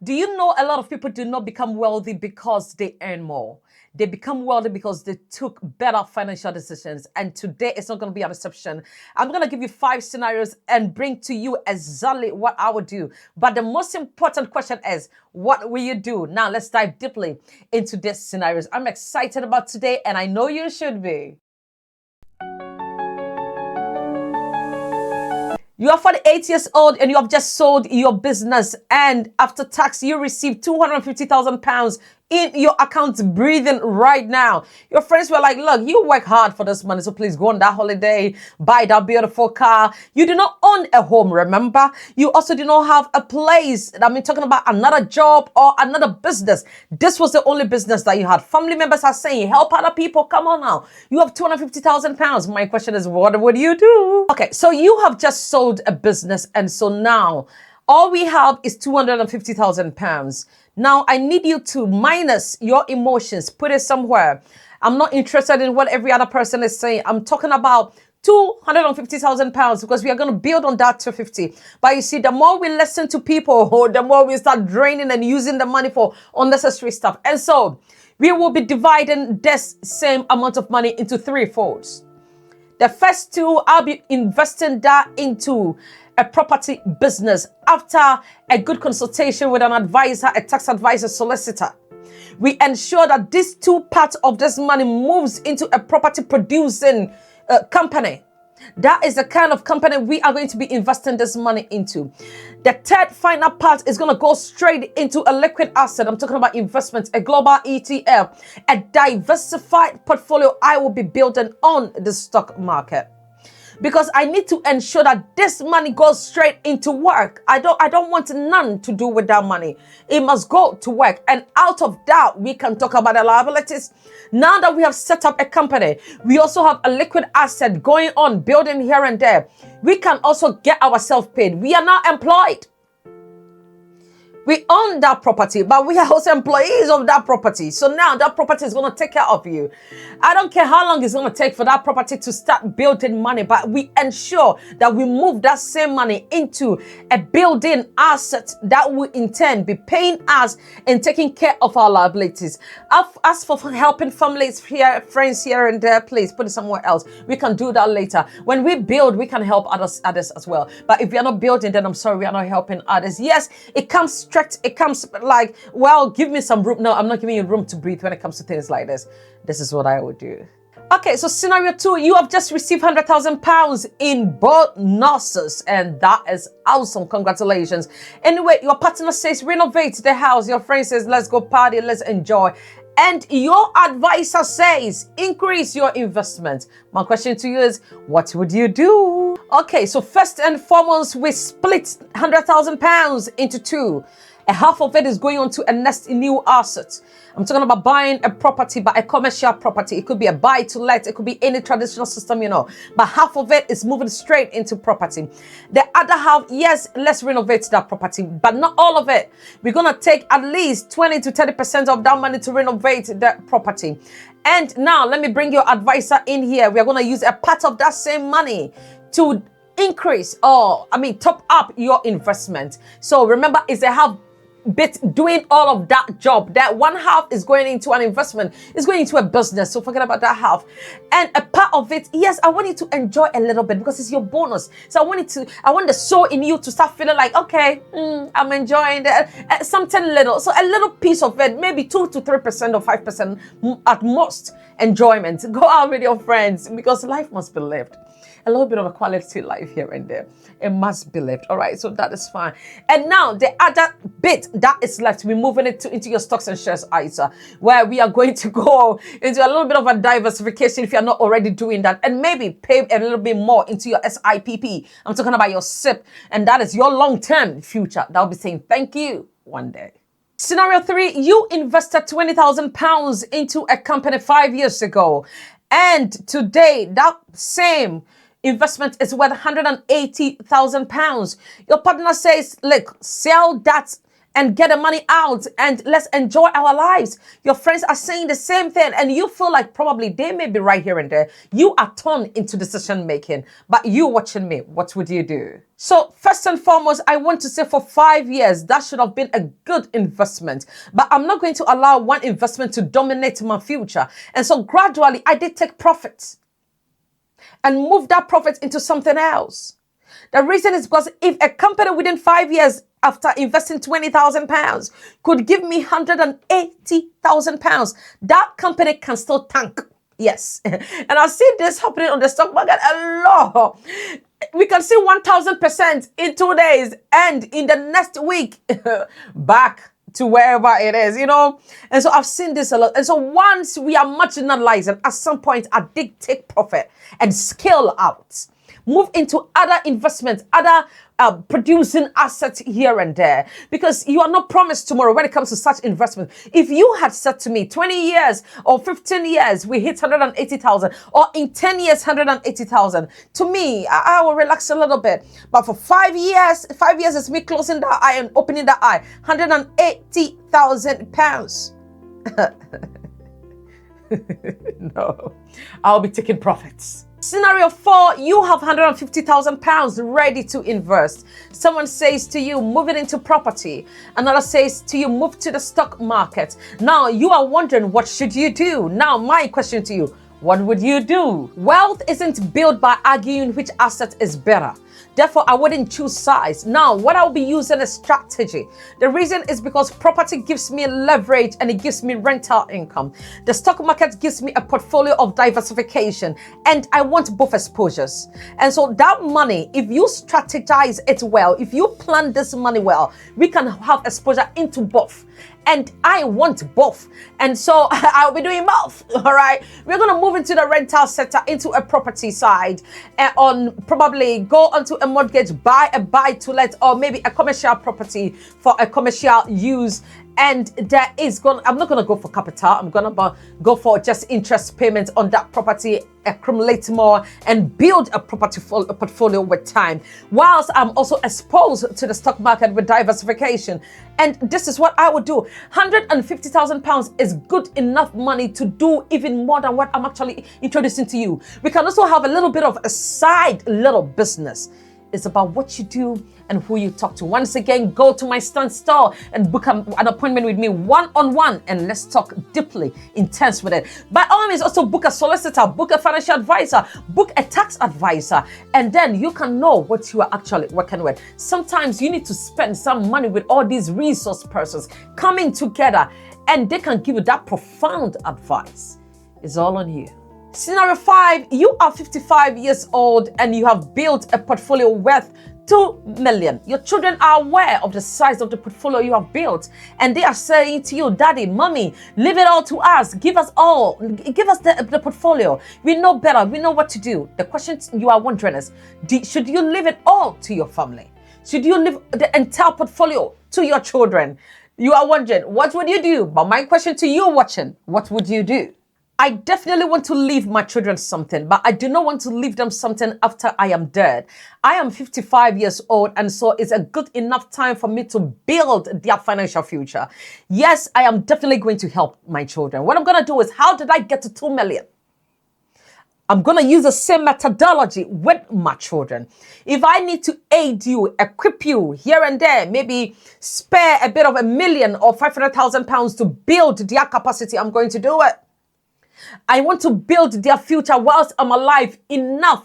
Do you know a lot of people do not become wealthy because they earn more? They become wealthy because they took better financial decisions. And today it's not going to be a exception. I'm going to give you 5 scenarios and bring to you exactly what I would do. But the most important question is, what will you do? Now let's dive deeply into these scenarios. I'm excited about today, and I know you should be. You are 48 years old and you have just sold your business, and after tax, you receive £250,000 in your account breathing right now. Your friends were like, look, you work hard for this money, so please go on that holiday, buy that beautiful car. You do not own a home, remember? You also do not have a place. I mean, talking about another job or another business. This was the only business that you had. Family members are saying, help other people. Come on now. You have £250,000. My question is, what would you do? Okay, so you have just sold a business, and so now all we have is £250,000. Now, I need you to minus your emotions, put it somewhere. I'm not interested in what every other person is saying. I'm talking about £250,000 because we are going to build on that 250. But you see, the more we listen to people, the more we start draining and using the money for unnecessary stuff. And so we will be dividing this same amount of money into 3 folds. The first 2, I'll be investing that into a property business after a good consultation with an advisor, a tax advisor, solicitor. We ensure that these 2 parts of this money moves into a property producing company. That is the kind of company we are going to be investing this money into. The third final part is going to go straight into a liquid asset. I'm talking about investments, a global ETF, a diversified portfolio I will be building on the stock market. Because I need to ensure that this money goes straight into work. I don't want none to do with that money. It must go to work. And out of that, we can talk about the liabilities. Now that we have set up a company, we also have a liquid asset going on, building here and there. We can also get ourselves paid. We are now employed. We own that property, but we are also employees of that property. So now that property is going to take care of you. I don't care how long it's going to take for that property to start building money, but we ensure that we move that same money into a building asset that will in turn be paying us and taking care of our liabilities. As for helping families here, friends here and there, please put it somewhere else. We can do that later. When we build, we can help others as well. But if we are not building, then I'm sorry, we are not helping others. Yes, it comes it comes like, well, give me some room. No, I'm not giving you room to breathe when it comes to things like this. This is what I would do. Okay, so scenario 2, you have just received £100,000 in bonuses, and that is awesome. Congratulations. Anyway, your partner says renovate the house. Your friend says let's go party, let's enjoy. And your advisor says increase your investment. My question to you is, what would you do? Okay, so first and foremost, we split £100,000 into 2. A half of it is going on to a next new asset. I'm talking about buying a property, but a commercial property. It could be a buy to let. It could be any traditional system, But half of it is moving straight into property. The other half, yes, let's renovate that property, but not all of it. We're going to take at least 20 to 30% of that money to renovate that property. And now let me bring your advisor in here. We are going to use a part of that same money to increase top up your investment. So remember, it's a half bit doing all of that job. That one half is going into an investment, is going into a business. So forget about that half. And a part of it, yes, I want you to enjoy a little bit because it's your bonus. So I want the soul in you to start feeling like, okay, I'm enjoying that. Something little. So a little piece of it, maybe 2 to 3% or 5% at most enjoyment. Go out with your friends because life must be lived. A little bit of a quality life here and there. It must be lived. All right, so that is fine. And now the other bit that is left, we're moving it into your stocks and shares ISA, where we are going to go into a little bit of a diversification if you're not already doing that, and maybe pay a little bit more into your SIPP. I'm talking about your SIP, and that is your long-term future. That'll be saying thank you one day. Scenario 3, you invested £20,000 into a company 5 years ago, and today that same investment is worth £180,000. Your partner says, look, sell that and get the money out and let's enjoy our lives. Your friends are saying the same thing and you feel like probably they may be right here and there. You are torn into decision making, but you watching me, what would you do? So first and foremost, I want to say for 5 years, that should have been a good investment, but I'm not going to allow one investment to dominate my future. And so gradually I did take profits and move that profit into something else. The reason is because if a company within 5 years after investing £20,000 could give me £180,000, that company can still tank. Yes. And I see this happening on the stock market a lot. We can see 1,000% in 2 days and in the next week back to wherever it is, And so I've seen this a lot. And so once we are marginalized, and at some point I did take profit and scale out, move into other investments, other producing assets here and there, because you are not promised tomorrow when it comes to such investment. If you had said to me 20 years or 15 years, we hit 180,000, or in 10 years, 180,000, to me, I will relax a little bit. But for 5 years is me closing that eye and opening that eye, £180,000. No, I'll be taking profits. Scenario 4, you have £150,000 ready to invest. Someone says to you, move it into property. Another says to you, move to the stock market. Now you are wondering, what should you do? Now my question to you, what would you do? Wealth isn't built by arguing which asset is better. Therefore, I wouldn't choose size. Now, what I'll be using is strategy. The reason is because property gives me leverage and it gives me rental income. The stock market gives me a portfolio of diversification, and I want both exposures. And so that money, if you strategize it well, if you plan this money well, we can have exposure into both. And I want both. And so I'll be doing both. All right. We're going to move into the rental sector, into a property side, and on probably go onto a mortgage, buy a buy-to-let, or maybe a commercial property for a commercial use. And I'm not going to go for capital. I'm going to go for just interest payments on that property, accumulate more and build a portfolio with time, whilst I'm also exposed to the stock market with diversification. And this is what I would do. £150,000 is good enough money to do even more than what I'm actually introducing to you. We can also have a little bit of a side little business. It's about what you do and who you talk to. Once again, go to my Stand store and book an appointment with me one-on-one, and let's talk deeply, intense with it. By all means, also book a solicitor, book a financial advisor, book a tax advisor, and then you can know what you are actually working with. Sometimes you need to spend some money with all these resource persons coming together, and they can give you that profound advice. It's all on you. Scenario 5, you are 55 years old and you have built a portfolio worth 2 million. Your children are aware of the size of the portfolio you have built, and they are saying to you, Daddy, Mommy, leave it all to us. Give us the portfolio. We know better. We know what to do. The question you are wondering is, should you leave it all to your family? Should you leave the entire portfolio to your children? You are wondering, what would you do? But my question to you watching, what would you do? I definitely want to leave my children something, but I do not want to leave them something after I am dead. I am 55 years old, and so it's a good enough time for me to build their financial future. Yes, I am definitely going to help my children. What I'm going to do is, how did I get to 2 million? I'm going to use the same methodology with my children. If I need to aid you, equip you here and there, maybe spare a bit of £1 million or £500,000 to build their capacity, I'm going to do it. I want to build their future whilst I'm alive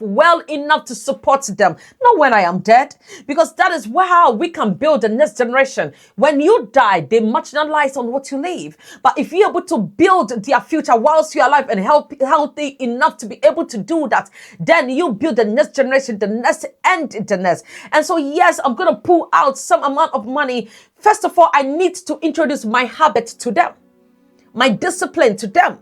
well enough to support them, not when I am dead, because that is how we can build the next generation. When you die, they marginalize on what you leave. But if you're able to build their future whilst you're alive and healthy enough to be able to do that, then you build the next generation, the next and the next. And so, yes, I'm going to pull out some amount of money. First of all, I need to introduce my habit to them, my discipline to them,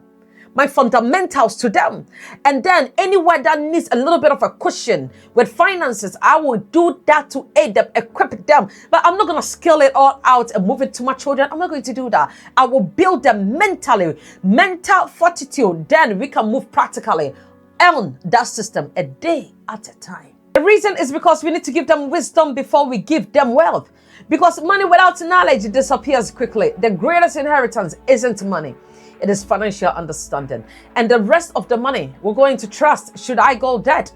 my fundamentals to them. And then anywhere that needs a little bit of a cushion with finances, I will do that to aid them, equip them. But I'm not going to scale it all out and move it to my children. I'm not going to do that. I will build them mentally, mental fortitude. Then we can move practically on that system a day at a time. The reason is because we need to give them wisdom before we give them wealth. Because money without knowledge disappears quickly. The greatest inheritance isn't money. It is financial understanding. And the rest of the money we're going to trust should I go dead.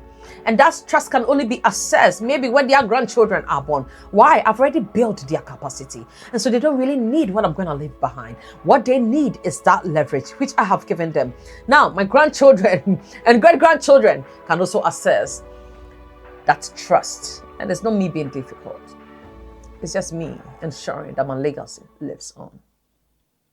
And that trust can only be assessed maybe when their grandchildren are born. Why? I've already built their capacity. And so they don't really need what I'm going to leave behind. What they need is that leverage, which I have given them. Now, my grandchildren and great-grandchildren can also assess that trust. And it's not me being difficult. It's just me ensuring that my legacy lives on.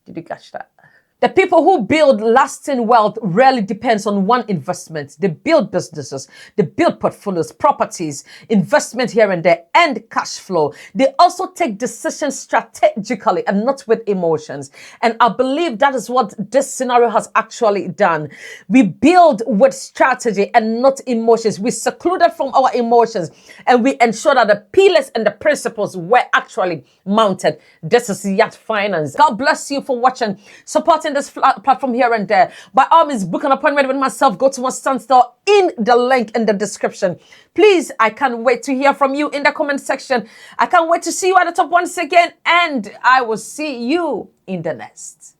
Did you catch that? The people who build lasting wealth rarely depends on one investment. They build businesses, they build portfolios, properties, investment here and there, and cash flow. They also take decisions strategically and not with emotions. And I believe that is what this scenario has actually done. We build with strategy and not emotions. We secluded from our emotions and we ensure that the pillars and the principles were actually mounted. This is Yacht Finance. God bless you for watching, supporting this platform here and there. By all means, book an appointment with myself. Go to my standstill in the link in the description. Please, I can't wait to hear from you in the comment section. I can't wait to see you at the top once again, and I will see you in the next.